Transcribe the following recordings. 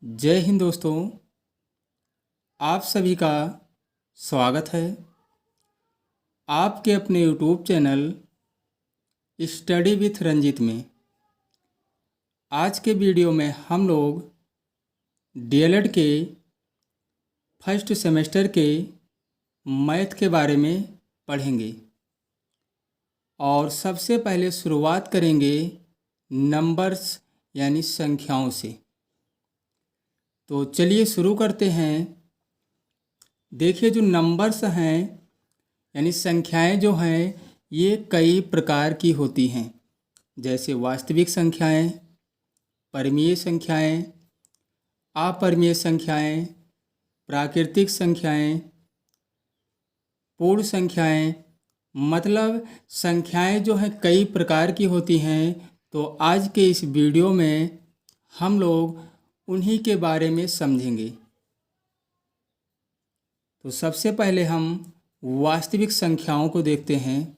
जय हिंद दोस्तों। आप सभी का स्वागत है आपके अपने YouTube channel study with Ranjit में। आज के वीडियो में हम लोग डीएलएड के फर्स्ट सेमेस्टर के मैथ के बारे में पढ़ेंगे और सबसे पहले शुरुआत करेंगे नंबर्स यानी संख्याओं से। तो चलिए शुरू करते हैं। देखिए, जो नंबर्स हैं यानी संख्याएं जो हैं ये कई प्रकार की होती हैं, जैसे वास्तविक संख्याएं, परिमेय संख्याएं, अपरिमेय संख्याएं, प्राकृतिक संख्याएं, पूर्ण संख्याएं। मतलब संख्याएं जो हैं कई प्रकार की होती हैं। तो आज के इस वीडियो में हम लोग उन्हीं के बारे में समझेंगे। तो सबसे पहले हम वास्तविक संख्याओं को देखते हैं।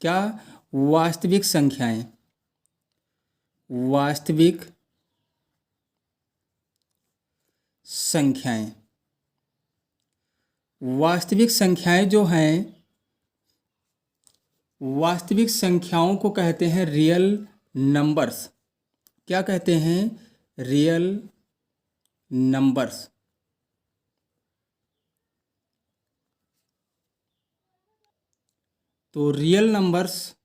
क्या वास्तविक संख्याएं? वास्तविक संख्याएं, वास्तविक संख्याएं जो हैं, वास्तविक संख्याओं को कहते हैं रियल नंबर्स। क्या कहते हैं? Real numbers. तो रियल नंबर्स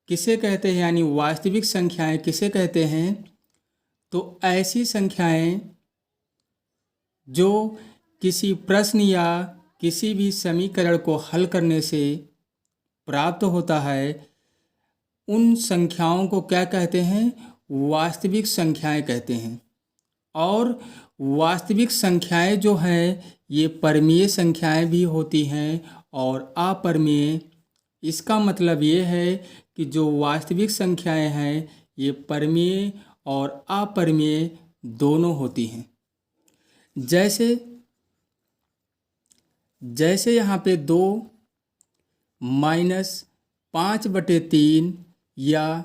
किसे कहते हैं यानी वास्तविक संख्याएं किसे कहते हैं? तो ऐसी संख्याएं जो किसी प्रश्न या किसी भी समीकरण को हल करने से प्राप्त होता है, उन संख्याओं को क्या कहते हैं? वास्तविक संख्याएं कहते हैं। और वास्तविक संख्याएं जो हैं ये परिमेय संख्याएं भी होती हैं और अपरिमेय। इसका मतलब ये है कि जो वास्तविक संख्याएं हैं ये परिमेय और अपरिमेय दोनों होती हैं। जैसे यहाँ पे 2 -5/3 या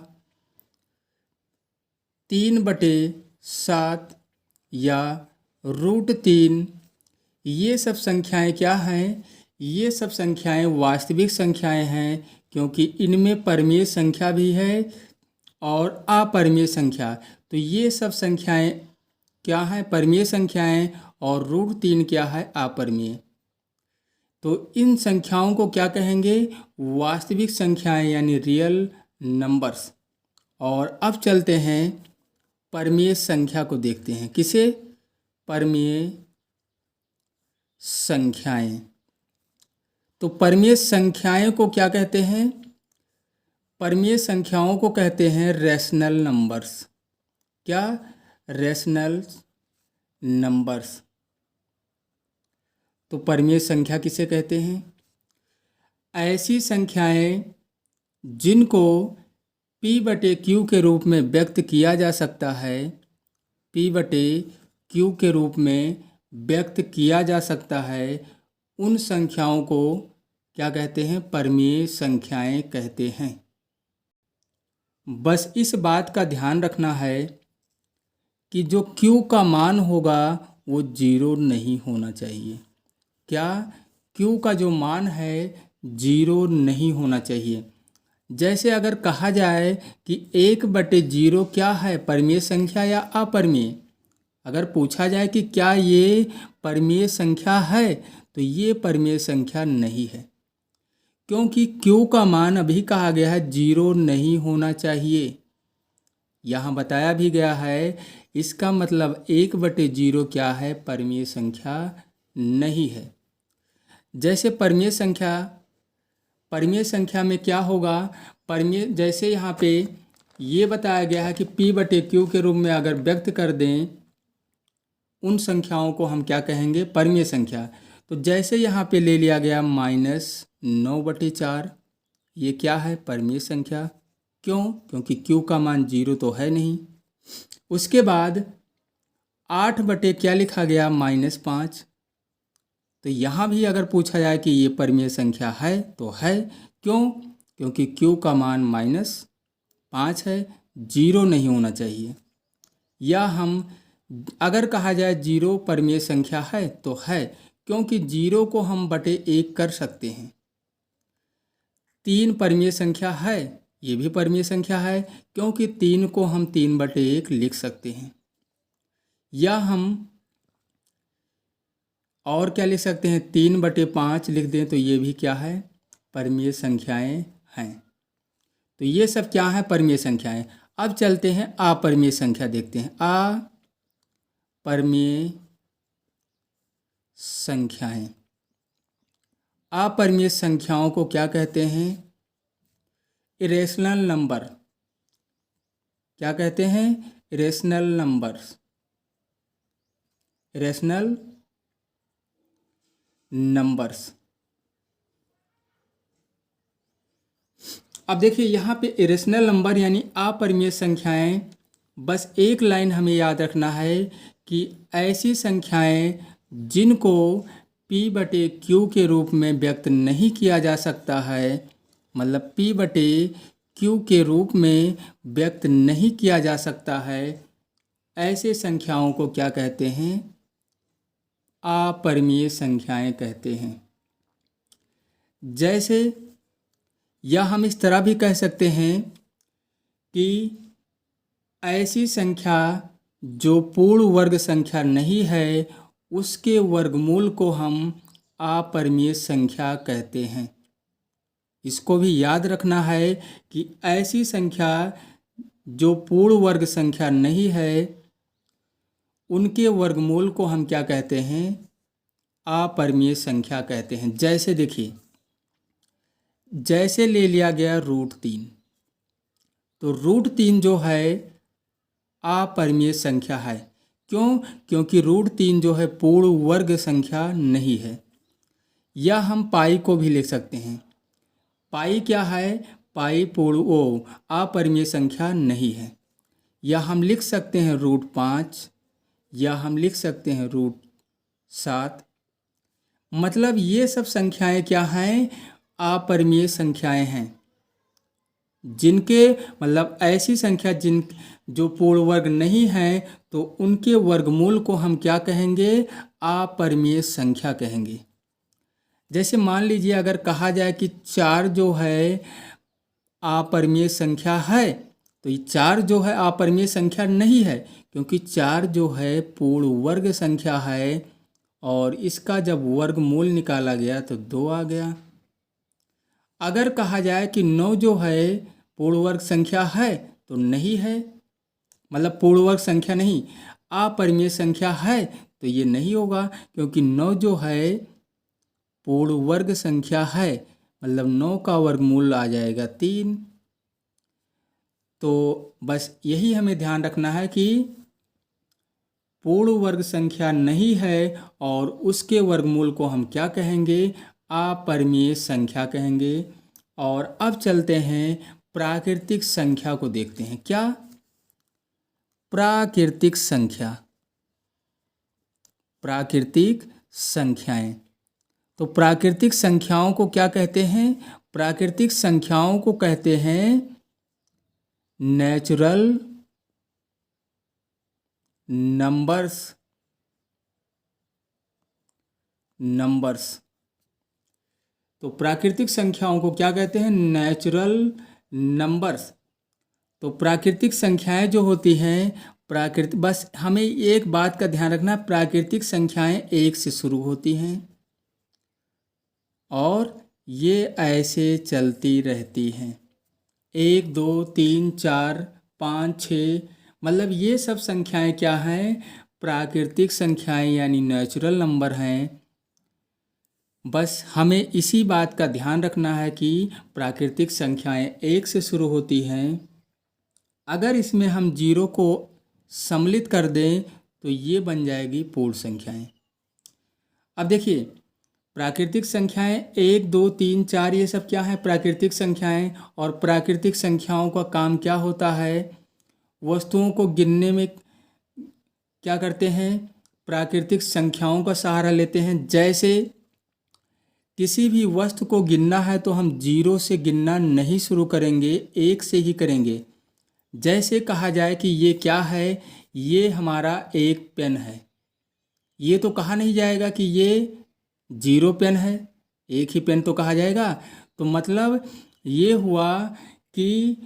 3/7 या √3, ये सब संख्याएं क्या हैं? ये सब संख्याएं वास्तविक संख्याएं हैं, क्योंकि इनमें परिमेय संख्या भी है और अपरिमेय संख्या। तो ये सब संख्याएं क्या हैं? परिमेय संख्याएं। और √3 क्या है? अपरिमेय। तो इन संख्याओं को क्या कहेंगे? वास्तविक संख्याएं यानी रियल नंबर्स। और अब चलते हैं परिमेय संख्या को देखते हैं। किसे? परिमेय संख्याएं। तो परिमेय संख्याएं को क्या कहते हैं? परिमेय संख्याओं को कहते हैं रैशनल नंबर्स। क्या? Rational numbers. तो परिमेय संख्या किसे कहते हैं? ऐसी संख्याएं जिनको P/Q के रूप में व्यक्त किया जा सकता है। P/Q के रूप में व्यक्त किया जा सकता है, उन संख्याओं को क्या कहते हैं? परिमेय संख्याएं कहते हैं। बस इस बात का ध्यान रखना है कि जो Q का मान होगा वो 0 नहीं होना चाहिए। क्या? Q का जो मान है 0 नहीं होना चाहिए। जैसे अगर कहा जाए कि 1/0 क्या है? परिमेय संख्या या अपरिमेय? अगर पूछा जाए कि क्या ये परिमेय संख्या है, तो ये परिमेय संख्या नहीं है, क्योंकि Q का मान अभी कहा गया है 0 नहीं होना चाहिए। यहाँ बताया भी गया है। इसका मतलब 1/0 क्या है? परिमेय संख्या नहीं है। जैसे परिमेय संख्या में क्या होगा? परिमेय जैसे यहाँ पे ये बताया गया है कि P/Q के रूप में अगर व्यक्त कर दें, उन संख्याओं को हम क्या कहेंगे? परिमेय संख्या। तो जैसे यहाँ पे ले लिया गया -9/4, ये क्या है? परिमेय संख्या। क्यों? क्योंकि Q का मान 0 तो है नहीं। उसके बाद 8/ क्या लिखा गया? -5। तो यहाँ भी अगर पूछा जाए कि ये परिमेय संख्या है तो है। क्यों? क्योंकि Q का मान -5 है, 0 नहीं होना चाहिए। या हम अगर कहा जाए जीरो परमीय संख्या है तो है, क्योंकि जीरो को हम बटे एक कर सकते हैं। 3 परमीय संख्या है, ये भी परमीय संख्या है, क्योंकि 3 को हम 3/1 लिख सकते हैं। या हम और क्या लिख सकते हैं, 3/5 लिख दें तो ये भी क्या है, परमीय संख्याएं हैं। तो ये सब क्या है, परमीय संख्याएं। अब चलते हैं अपरमीय संख्या देखते हैं। अपरमीय संख्याएं, अपरमीय संख्याओं को क्या कहते हैं, इरेशनल नंबर। क्या कहते हैं, इरेशनल नंबर्स, इरेशनल नंबर्स। अब देखिए यहाँ पे इरेशनल नंबर यानी अपरिमेय संख्याएं, बस एक लाइन हमें याद रखना है कि ऐसी संख्याएं जिनको p/q के रूप में व्यक्त नहीं किया जा सकता है, मतलब p/q के रूप में व्यक्त नहीं किया जा सकता है, ऐसे संख्याओं को क्या कहते हैं, अपरिमेय संख्याएं कहते हैं। जैसे या हम इस तरह भी कह सकते हैं कि ऐसी संख्या जो पूर्ण वर्ग संख्या नहीं है, उसके वर्गमूल को हम अपरिमेय संख्या कहते हैं। इसको भी याद रखना है कि ऐसी संख्या जो पूर्ण वर्ग संख्या नहीं है, उनके वर्गमूल को हम क्या कहते हैं, अपरिमेय संख्या कहते हैं। जैसे देखिए, जैसे ले लिया गया √3, तो √3 जो है अपरिमेय संख्या है। क्यों? क्योंकि √3 जो है पूर्ण वर्ग संख्या नहीं है। या हम पाई को भी लिख सकते हैं। पाई क्या है, पाई पूर्ण अपरिमेय संख्या नहीं है। या हम लिख सकते हैं √5, या हम लिख सकते हैं √7। मतलब ये सब संख्याएं क्या हैं, अपरिमेय संख्याएं हैं, जिनके मतलब ऐसी संख्या जो पूर्ण वर्ग नहीं है, तो उनके वर्गमूल को हम क्या कहेंगे, अपरिमेय संख्या कहेंगे। जैसे मान लीजिए अगर कहा जाए कि 4 जो है अपरिमेय संख्या है, तो ये 4 जो है अपरिमेय संख्या नहीं है, क्योंकि 4 जो है पूर्ण वर्ग संख्या है, और इसका जब वर्गमूल निकाला गया तो 2 आ गया। अगर कहा जाए कि 9 जो है पूर्ण वर्ग संख्या है, तो नहीं है, मतलब पूर्ण वर्ग संख्या नहीं, अपरिमेय संख्या है, तो ये नहीं होगा, क्योंकि 9 जो है पूर्ण वर्ग संख्या है, मतलब 9 का वर्गमूल आ जाएगा 3। तो बस यही हमें ध्यान रखना है कि पूर्ण वर्ग संख्या नहीं है और उसके वर्गमूल को हम क्या कहेंगे, अपरिमेय संख्या कहेंगे। और अब चलते हैं प्राकृतिक संख्या को देखते हैं। क्या? प्राकृतिक संख्या, प्राकृतिक संख्याएं। तो प्राकृतिक संख्याओं को क्या कहते हैं, प्राकृतिक संख्याओं को कहते हैं नेचुरल नंबर्स। तो प्राकृतिक संख्याओं को क्या कहते हैं, नेचुरल नंबर्स। तो प्राकृतिक संख्याएं जो होती हैं, बस हमें एक बात का ध्यान रखना, प्राकृतिक संख्याएं 1 से शुरू होती हैं और ये ऐसे चलती रहती हैं, 1 2 3 4 5 6, मतलब ये सब संख्याएं क्या हैं, प्राकृतिक संख्याएं यानी नेचुरल नंबर हैं। बस हमें इसी बात का ध्यान रखना है कि प्राकृतिक संख्याएं 1 से शुरू होती हैं। अगर इसमें हम 0 को सम्मिलित कर दें तो ये बन जाएगी पूर्ण संख्याएं। अब देखिए, प्राकृतिक संख्याएं 1 2 3 4 ये सब क्या है, प्राकृतिक संख्याएं। और प्राकृतिक संख्याओं का काम क्या होता है, वस्तुओं को गिनने में क्या करते हैं, प्राकृतिक संख्याओं का सहारा लेते हैं। जैसे किसी भी वस्तु को गिनना है तो हम 0 से गिनना नहीं शुरू करेंगे, 1 से ही करेंगे। जैसे कहा जाए कि ये क्या है, ये हमारा एक पेन है, ये तो कहा नहीं जाएगा कि ये 0 पेन है, एक ही पेन तो कहा जाएगा। तो मतलब ये हुआ कि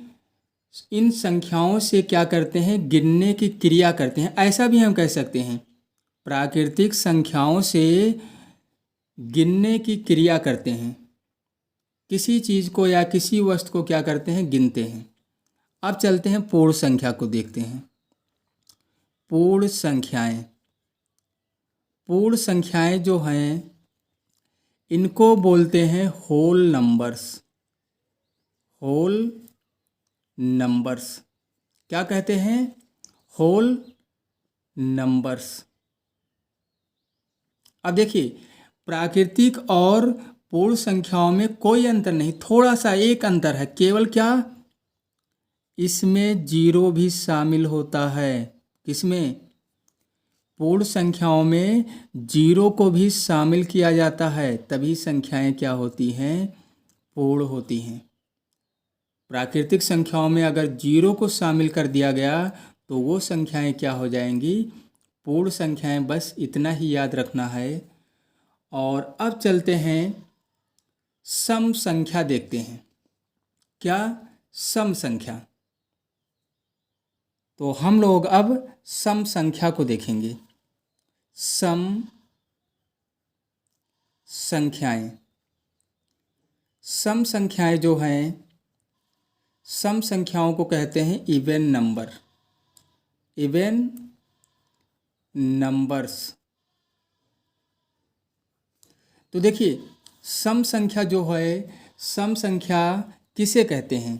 इन संख्याओं से क्या करते हैं, गिनने की क्रिया करते हैं। ऐसा भी हम कह सकते हैं, प्राकृतिक संख्याओं से गिनने की क्रिया करते हैं, किसी चीज़ को या किसी वस्तु को क्या करते हैं, गिनते हैं। अब चलते हैं पूर्ण संख्या को देखते हैं। पूर्ण संख्याएं, पूर्ण संख्याएं जो हैं इनको बोलते हैं होल नंबर्स। होल नंबर्स क्या कहते हैं, होल नंबर्स। अब देखिए, प्राकृतिक और पूर्ण संख्याओं में कोई अंतर नहीं, थोड़ा सा एक अंतर है, केवल क्या, इसमें 0 भी शामिल होता है। किसमें, पूर्ण संख्याओं में 0 को भी शामिल किया जाता है, तभी संख्याएं क्या होती हैं, पूर्ण होती हैं। प्राकृतिक संख्याओं में अगर 0 को शामिल कर दिया गया तो वो संख्याएं क्या हो जाएंगी, पूर्ण संख्याएं। बस इतना ही याद रखना है। और अब चलते हैं सम संख्या देखते हैं। क्या, सम संख्या। तो हम लोग अब सम संख्या को देखेंगे। सम संख्याएं, सम संख्याएं जो हैं, सम संख्याओं को कहते हैं इवन नंबर, इवन नंबर्स। तो देखिए, सम संख्या जो है, सम संख्या किसे कहते हैं,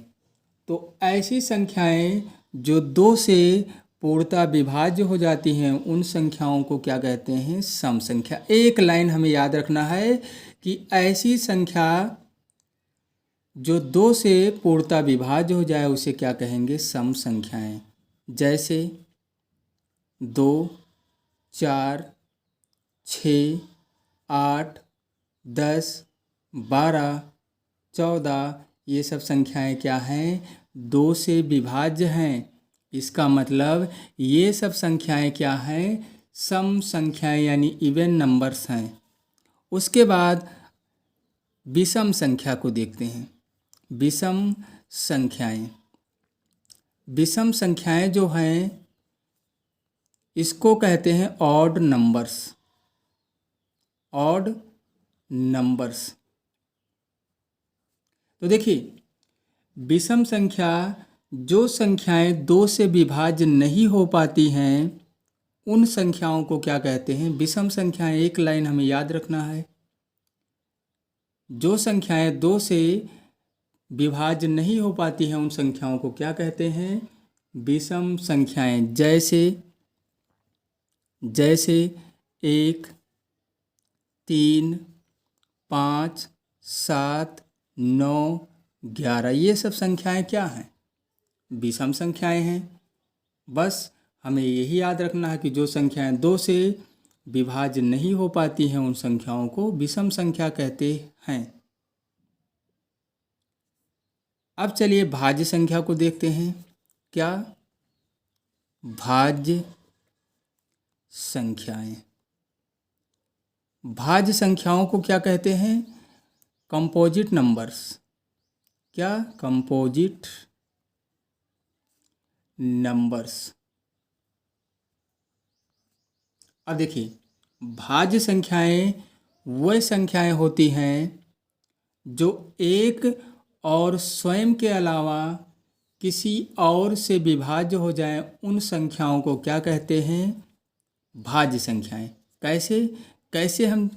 तो ऐसी संख्याएं जो 2 से पूर्णतः विभाज्य हो जाती हैं उन संख्याओं को क्या कहते हैं, सम संख्या। एक लाइन हमें याद रखना है कि ऐसी संख्या जो 2 से पूर्णतः विभाज्य हो जाए उसे क्या कहेंगे, सम संख्याएं। जैसे 2, 4, 6, 8, 10, 12, 14, ये सब संख्याएं क्या हैं, 2 से विभाज्य हैं। इसका मतलब ये सब संख्याएं क्या हैं, सम संख्याएं यानी इवन नंबर्स हैं। उसके बाद विषम संख्या को देखते हैं। विषम संख्याएं, विषम संख्याएं जो हैं इसको कहते हैं ऑड नंबर्स, ऑड नंबर्स। तो देखिए, विषम संख्या जो संख्याएं 2 से विभाज्य नहीं हो पाती हैं उन संख्याओं को क्या कहते हैं, विषम संख्याएं। एक लाइन हमें याद रखना है, जो संख्याएं 2 से विभाज्य नहीं हो पाती हैं उन संख्याओं को क्या कहते हैं, विषम संख्याएं। जैसे 1, 3, 5, 7, 9, 11, ये सब संख्याएं क्या हैं, विषम संख्याएं हैं। बस हमें यही याद रखना है कि जो संख्याएं 2 से विभाज्य नहीं हो पाती हैं उन संख्याओं को विषम संख्या कहते हैं। अब चलिए भाज्य संख्या को देखते हैं। क्या, भाज्य संख्याएं। भाज्य संख्याओं को क्या कहते हैं, कंपोजिट नंबर्स। क्या, कंपोजिट नंबर्स। अब देखिए, भाज्य संख्याएं वह संख्याएं होती हैं जो एक और स्वयं के अलावा किसी और से विभाज्य हो जाएं उन संख्याओं को क्या कहते हैं, भाज्य संख्याएं। कैसे हम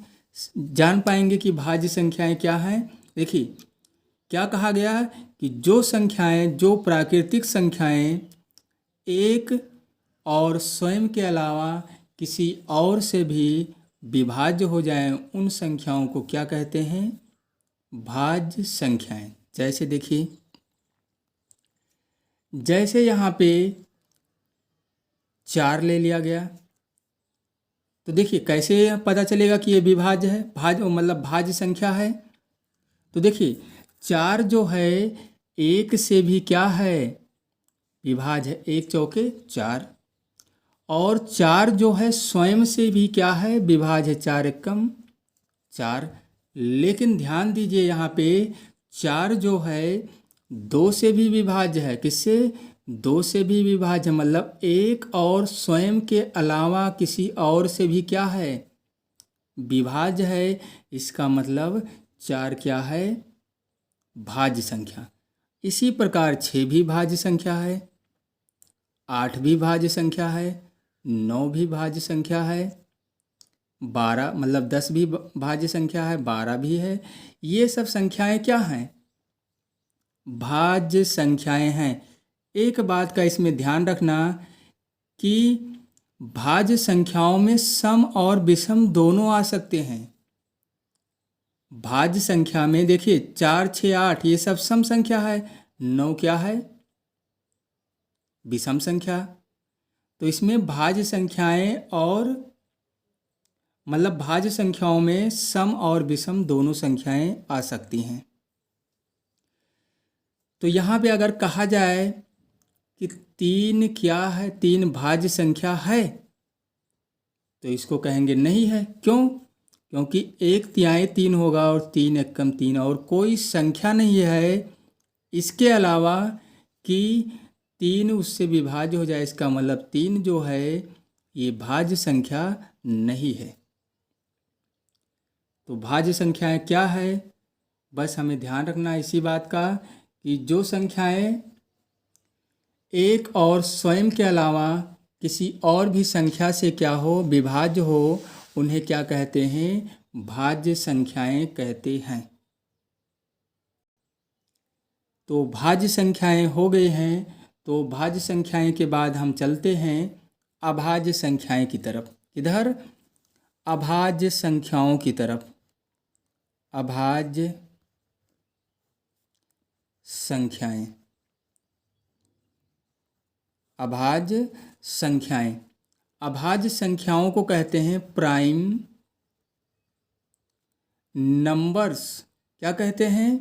जान पाएंगे कि भाज्य संख्याएं क्या हैं। देखिए, क्या कहा गया कि जो संख्याएं, जो प्राकृतिक संख्याएं एक और स्वयं के अलावा किसी और से भी विभाज्य हो जाएं उन संख्याओं को क्या कहते हैं, भाज्य संख्याएं। जैसे देखिए, जैसे यहाँ पे 4 ले लिया गया, तो देखिए कैसे पता चलेगा कि ये विभाज्य है, भाज्य मतलब भाज्य संख्या है। तो देखिए, 4 जो है 1 से भी क्या है, विभाज्य है। 1 चौके 4। और 4 जो है स्वयं से भी क्या है विभाज्य, 4 एकम 4। लेकिन ध्यान दीजिए यहाँ पे 4 जो है 2 से भी विभाज्य है। किससे? 2 से भी विभाज्य, मतलब एक और स्वयं के अलावा किसी और से भी क्या है विभाज्य है। इसका मतलब 4 क्या है भाज्य संख्या। इसी प्रकार 6 भी भाज्य संख्या है, 8 भी भाज्य संख्या है, 9 भी भाज्य संख्या है, 12 मतलब 10 भी भाज्य संख्या है, 12 भी है। ये सब संख्याएं क्या हैं भाज्य संख्याएं हैं। एक बात का इसमें ध्यान रखना कि भाज्य संख्याओं में सम और विषम दोनों आ सकते हैं। भाज्य संख्या में देखिए 4, 6, 8 ये सब सम संख्या है, 9 क्या है विषम संख्या। तो इसमें भाज्य संख्याएं और मतलब भाज्य संख्याओं में सम और विषम दोनों संख्याएं आ सकती हैं। तो यहाँ पे अगर कहा जाए कि 3 क्या है, 3 भाज्य संख्या है, तो इसको कहेंगे नहीं है। क्यों? क्योंकि 1/3 3 होगा और 3 एकम 3 और कोई संख्या नहीं है इसके अलावा कि 3 उससे विभाज्य हो जाए। इसका मतलब 3 जो है ये भाज्य संख्या नहीं है। तो भाज्य संख्याएं क्या है, बस हमें ध्यान रखना इसी बात का कि जो संख्याएं एक और स्वयं के अलावा किसी और भी संख्या से क्या हो विभाज्य हो, उन्हें क्या कहते हैं भाज्य संख्याएं कहते हैं। तो भाज्य संख्याएं हो गए हैं। तो भाज्य संख्याएं के बाद हम चलते हैं अभाज्य संख्याएं की तरफ। किधर? अभाज्य संख्याओं की तरफ। अभाज्य संख्याएं, अभाज्य संख्याएं। अभाज्य संख्याओं को कहते हैं प्राइम नंबर्स। क्या कहते हैं?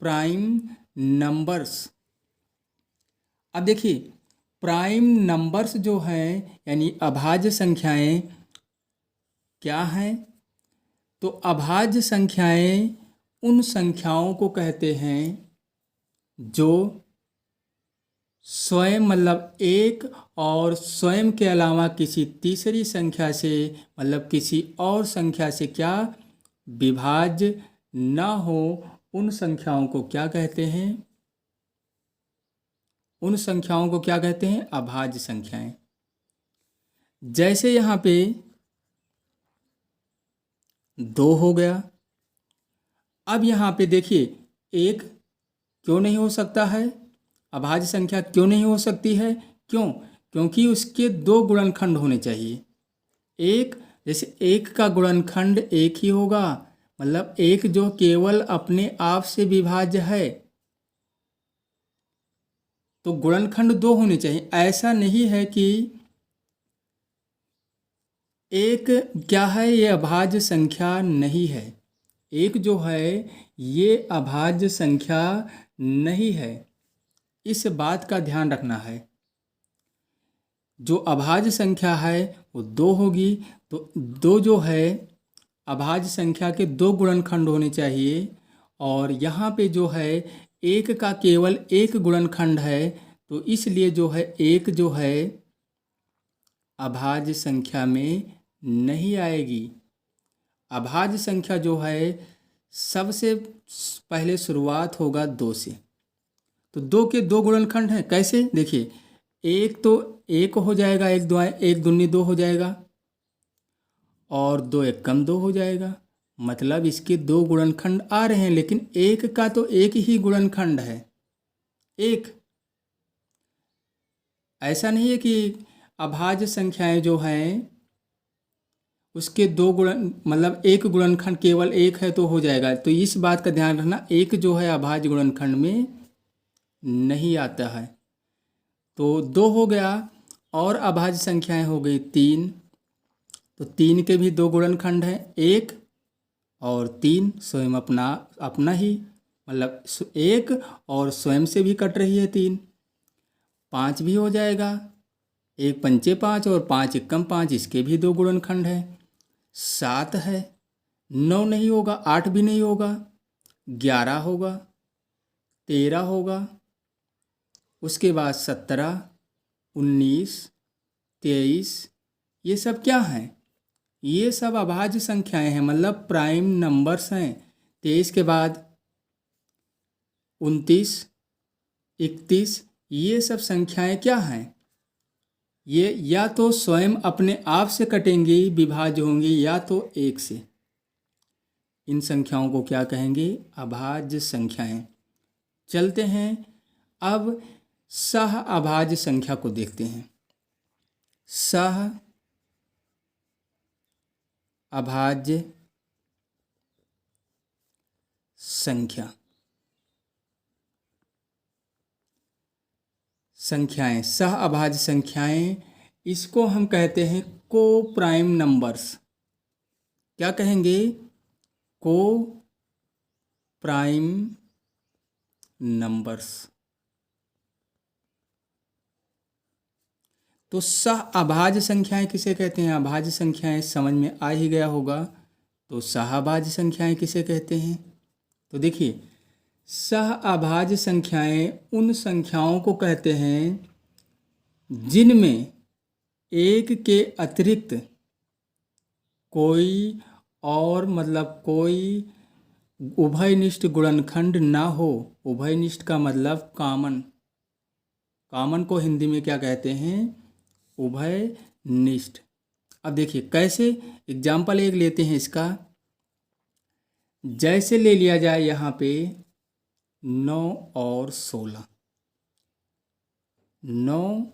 Prime numbers. अब देखिए प्राइम नंबर्स जो हैं यानी अभाज्य संख्याएं क्या हैं? तो अभाज्य संख्याएं उन संख्याओं को कहते हैं जो स्वयं मतलब एक और स्वयं के अलावा किसी तीसरी संख्या से मतलब किसी और संख्या से क्या विभाज्य ना हो, उन संख्याओं को क्या कहते हैं? उन संख्याओं को क्या कहते हैं? अभाज्य संख्याएं। जैसे यहाँ पे 2 हो गया। अब यहाँ पे देखिए 1 क्यों नहीं हो सकता है? अभाज्य संख्या क्यों नहीं हो सकती है? क्यों? क्योंकि उसके 2 गुणनखंड होने चाहिए। एक जैसे 1 का गुणनखंड 1 ही होगा, मतलब 1 जो केवल अपने आप से विभाज्य है, तो गुणनखंड 2 होने चाहिए। ऐसा नहीं है कि 1 क्या है ये अभाज्य संख्या नहीं है। 1 जो है ये अभाज्य संख्या नहीं है। इस बात का ध्यान रखना है। जो अभाज्य संख्या है वो 2 होगी। तो 2 जो है अभाज्य संख्या के 2 गुणनखंड होने चाहिए। और यहाँ पे जो है 1 का केवल 1 गुणनखंड है, तो इसलिए जो है 1 जो है अभाज्य संख्या में नहीं आएगी। अभाज्य संख्या जो है सबसे पहले शुरुआत होगा 2 से। तो 2 के 2 गुणनखंड हैं। कैसे? देखिए 1 तो 1 हो जाएगा, 1 दूनी 2 हो जाएगा और 2 एकम 2 हो जाएगा। मतलब इसके 2 गुणनखंड आ रहे हैं, लेकिन 1 का तो 1 ही गुणनखंड है। 1 ऐसा नहीं है कि अभाज्य संख्याएं जो हैं उसके 2 गुणन मतलब 1 गुणनखंड केवल 1 है तो हो जाएगा। तो इस बात का ध्यान रखना 1 जो है अभाज्य गुणनखंड में नहीं आता है। तो 2 हो गया और अभाज्य संख्याएं हो गई 3। तो 3 के भी 2 गुणनखंड हैं, 1 और 3 स्वयं अपना ही मतलब 1 और स्वयं से भी कट रही है 3। 5 भी हो जाएगा एक पंचे 5 और 5 एकम 5, इसके भी 2 गुणनखंड है। 7 है, 9 नहीं होगा, 8 भी नहीं होगा, 11 होगा, 13 होगा, उसके बाद 17, 19, 23, ये सब क्या हैं? ये सब अभाज्य संख्याएं हैं, मतलब प्राइम नंबर्स हैं। 23 के बाद 29, 31, ये सब संख्याएं क्या हैं? ये या तो स्वयं अपने आप से कटेंगी, विभाज्य होंगी, या तो 1 से। इन संख्याओं को क्या कहेंगे? अभाज्य संख्याएं। चलते हैं अब सह अभाज्य संख्या को देखते हैं। सह अभाज्य संख्या, संख्याएं, सह अभाज्य संख्याएं, इसको हम कहते हैं को प्राइम नंबर्स। क्या कहेंगे? को प्राइम नंबर्स। तो सह अभाज्य संख्याएं किसे कहते हैं? अभाज्य संख्याएं समझ में आ ही गया होगा। तो सहअभाज्य संख्याएं किसे कहते हैं? तो देखिए, सहअभाज्य संख्याएं उन संख्याओं को कहते हैं जिनमें एक के अतिरिक्त कोई और, मतलब कोई उभयनिष्ठ गुणनखंड ना हो। उभयनिष्ठ का मतलब कॉमन। कॉमन को हिंदी में क्या कहते हैं? उभयनिष्ठ। अब देखिए कैसे, एग्जाम्पल एक लेते हैं इसका। जैसे ले लिया जाए यहाँ पे 9 और 16। 9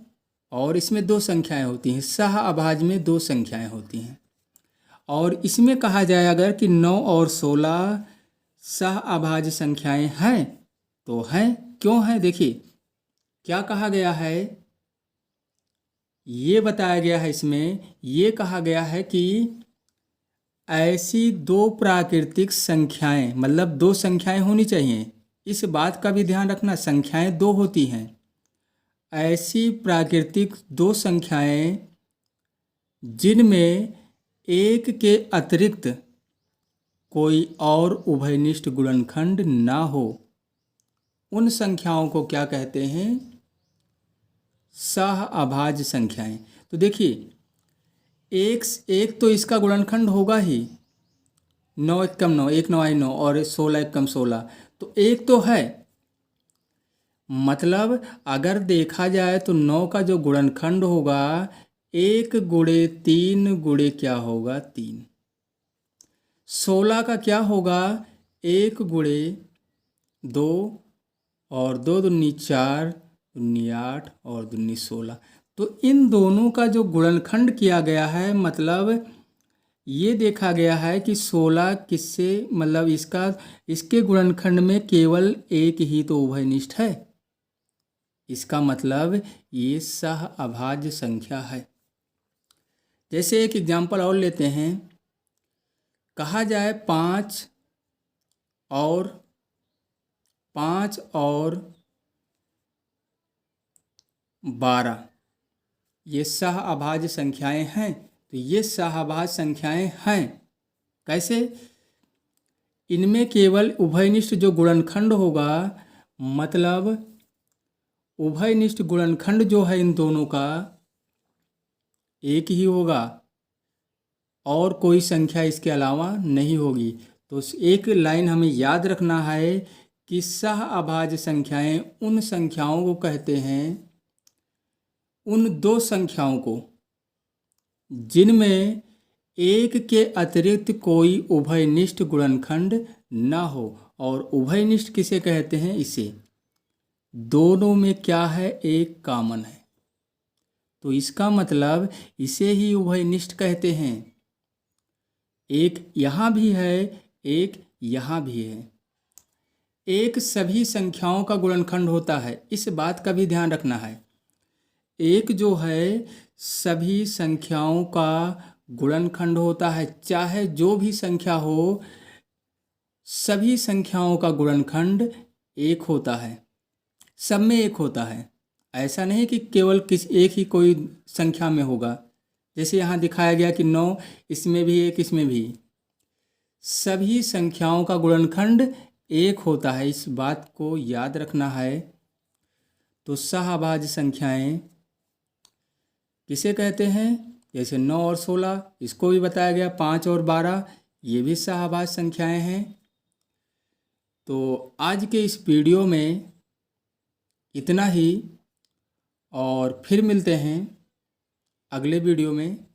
और इसमें 2 संख्याएं होती हैं, सह अभाज्य में 2 संख्याएं होती हैं। और इसमें कहा जाए अगर कि 9 और 16 सह अभाज्य संख्याएं हैं, तो हैं। क्यों हैं? देखिए क्या कहा गया है, ये बताया गया है इसमें। ये कहा गया है कि ऐसी 2 प्राकृतिक संख्याएं, मतलब 2 संख्याएं होनी चाहिए। इस बात का भी ध्यान रखना, संख्याएं 2 होती हैं। ऐसी प्राकृतिक 2 संख्याएं जिनमें एक के अतिरिक्त कोई और उभयनिष्ठ गुणनखंड ना हो, उन संख्याओं को क्या कहते हैं? सह अभाज्य संख्याएं। तो देखिए एक तो इसका गुणनखंड होगा ही, 9 एकम 9, 1 9 9, और 16 एकम 16, तो एक तो है। मतलब अगर देखा जाए तो 9 का जो गुणनखंड होगा 1 गुणे 3 गुणे क्या होगा? 3। 16 का क्या होगा? 1 गुणे 2 और 2 दूनी 4, दूनी 8 और दूनी 16। तो इन दोनों का जो गुणनखंड किया गया है, मतलब ये देखा गया है कि 16 किससे, मतलब इसके गुणनखंड में केवल एक ही तो उभयनिष्ठ है। इसका मतलब ये सह अभाज्य संख्या है। जैसे एक एग्जाम्पल और लेते हैं। कहा जाए 5 और 12, ये सह अभाज्य संख्याएं हैं। तो ये सह अभाज्य संख्याएं हैं। कैसे? इनमें केवल उभयनिष्ठ जो गुणनखंड होगा, मतलब उभयनिष्ठ गुणनखंड जो है इन दोनों का एक ही होगा और कोई संख्या इसके अलावा नहीं होगी। तो एक लाइन हमें याद रखना है कि सह अभाज्य संख्याएं उन संख्याओं को कहते हैं, उन 2 संख्याओं को जिनमें एक के अतिरिक्त कोई उभयनिष्ठ गुणनखंड ना हो। और उभयनिष्ठ किसे कहते हैं? इसे दोनों में क्या है? एक कॉमन है। तो इसका मतलब इसे ही उभयनिष्ठ कहते हैं। एक यहाँ भी है, एक यहाँ भी है। एक सभी संख्याओं का गुणनखंड होता है, इस बात का भी ध्यान रखना है। एक जो है सभी संख्याओं का गुणनखंड होता है, चाहे जो भी संख्या हो, सभी संख्याओं का गुणनखंड एक होता है, सब में एक होता है। ऐसा नहीं कि केवल किस एक ही कोई संख्या में होगा। जैसे यहाँ दिखाया गया कि 9, इसमें भी 1, इसमें भी। सभी संख्याओं का गुणनखंड 1 होता है, इस बात को याद रखना है। तो सहअभाज्य संख्याएं किसे कहते हैं? जैसे 9 और 16, इसको भी बताया गया। 5 और 12, ये भी सहअभाज्य संख्याएं हैं। तो आज के इस वीडियो में इतना ही, और फिर मिलते हैं अगले वीडियो में।